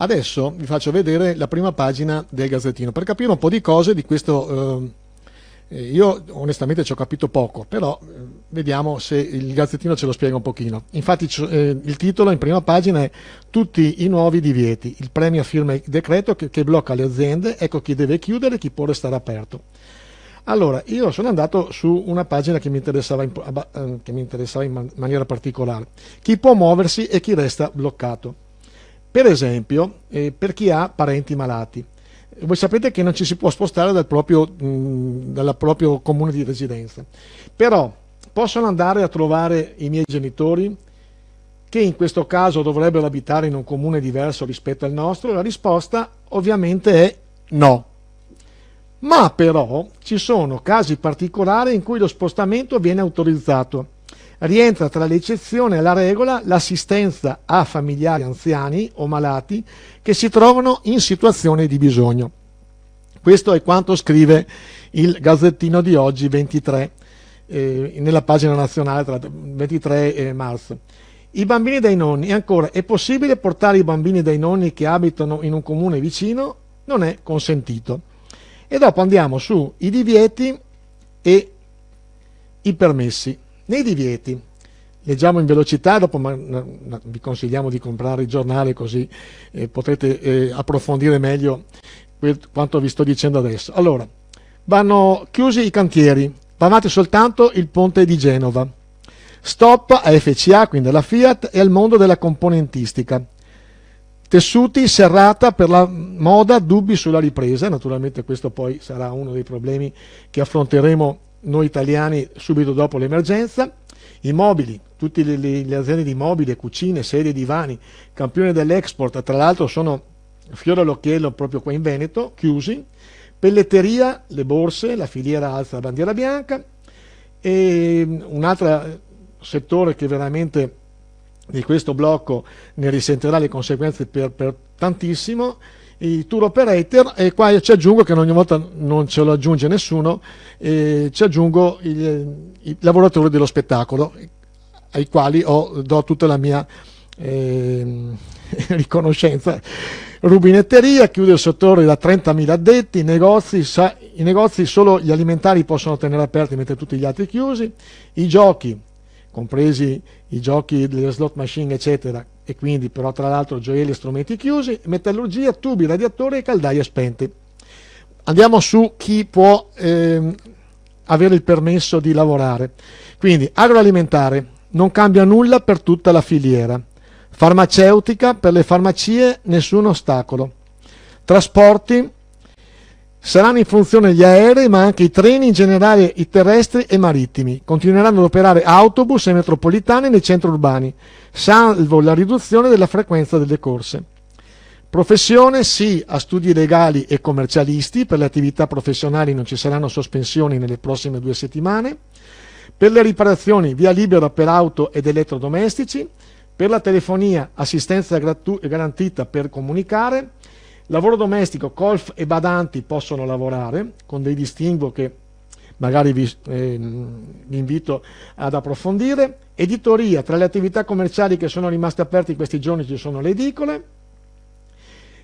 Adesso vi faccio vedere la prima pagina del Gazzettino per capire un po' di cose di questo. Io onestamente ci ho capito poco, però vediamo se il Gazzettino ce lo spiega un pochino. Infatti il titolo in prima pagina è Tutti i nuovi divieti, il Premier firma il decreto che blocca le aziende, ecco chi deve chiudere e chi può restare aperto. Allora, io sono andato su una pagina che mi interessava in maniera particolare. Chi può muoversi e chi resta bloccato. Per esempio, per chi ha parenti malati. Voi sapete che non ci si può spostare dal proprio comune di residenza. Però possono andare a trovare i miei genitori, che in questo caso dovrebbero abitare in un comune diverso rispetto al nostro? La risposta ovviamente è no. Ma però ci sono casi particolari in cui lo spostamento viene autorizzato. Rientra tra le eccezioni alla regola l'assistenza a familiari anziani o malati che si trovano in situazione di bisogno. Questo è quanto scrive il Gazzettino di oggi, 23, nella pagina nazionale, tra 23 marzo. I bambini dai nonni, ancora, è possibile portare i bambini dai nonni che abitano in un comune vicino? Non è consentito. E dopo andiamo su i divieti e i permessi. Nei divieti, leggiamo in velocità, dopo vi consigliamo di comprare il giornale così potrete approfondire meglio quanto vi sto dicendo adesso. Allora, vanno chiusi i cantieri, va avanti soltanto il ponte di Genova. Stop a FCA, quindi alla Fiat, e al mondo della componentistica. Tessuti, serrata per la moda, dubbi sulla ripresa. Naturalmente questo poi sarà uno dei problemi che affronteremo noi italiani subito dopo l'emergenza. I mobili, tutte le aziende di mobili, cucine, sedie, divani, campioni dell'export, tra l'altro sono fiore all'occhiello proprio qua in Veneto, chiusi. Pelletteria, le borse, la filiera alza la bandiera bianca. E un altro settore che veramente di questo blocco ne risentirà le conseguenze per tantissimo, i tour operator, e qua ci aggiungo che ogni volta non ce lo aggiunge nessuno, ci aggiungo i lavoratori dello spettacolo, ai quali do tutta la mia riconoscenza. Rubinetteria, chiude il settore da 30.000 addetti, i negozi solo gli alimentari possono tenere aperti mentre tutti gli altri chiusi, i giochi, compresi i giochi delle slot machine eccetera, e quindi però tra l'altro gioielli e strumenti chiusi, metallurgia, tubi, radiatori e caldaie spenti. Andiamo su chi può avere il permesso di lavorare. Quindi agroalimentare, non cambia nulla per tutta la filiera. Farmaceutica, per le farmacie nessun ostacolo. Trasporti, saranno in funzione gli aerei, ma anche i treni, in generale i terrestri e marittimi. Continueranno ad operare autobus e metropolitane nei centri urbani, salvo la riduzione della frequenza delle corse. Professione, sì a studi legali e commercialisti, per le attività professionali non ci saranno sospensioni nelle prossime 2 settimane. Per le riparazioni, via libera per auto ed elettrodomestici. Per la telefonia, assistenza garantita per comunicare. Lavoro domestico, colf e badanti possono lavorare, con dei distinguo che magari vi invito ad approfondire. Editoria, tra le attività commerciali che sono rimaste aperte in questi giorni ci sono le edicole.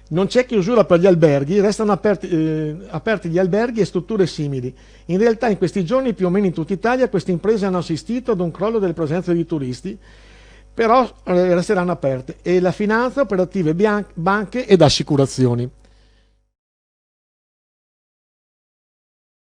Non c'è chiusura per gli alberghi, restano aperti gli alberghi e strutture simili. In realtà in questi giorni, più o meno in tutta Italia, queste imprese hanno assistito ad un crollo delle presenze di turisti, però resteranno aperte, e la finanza, operative banche ed assicurazioni.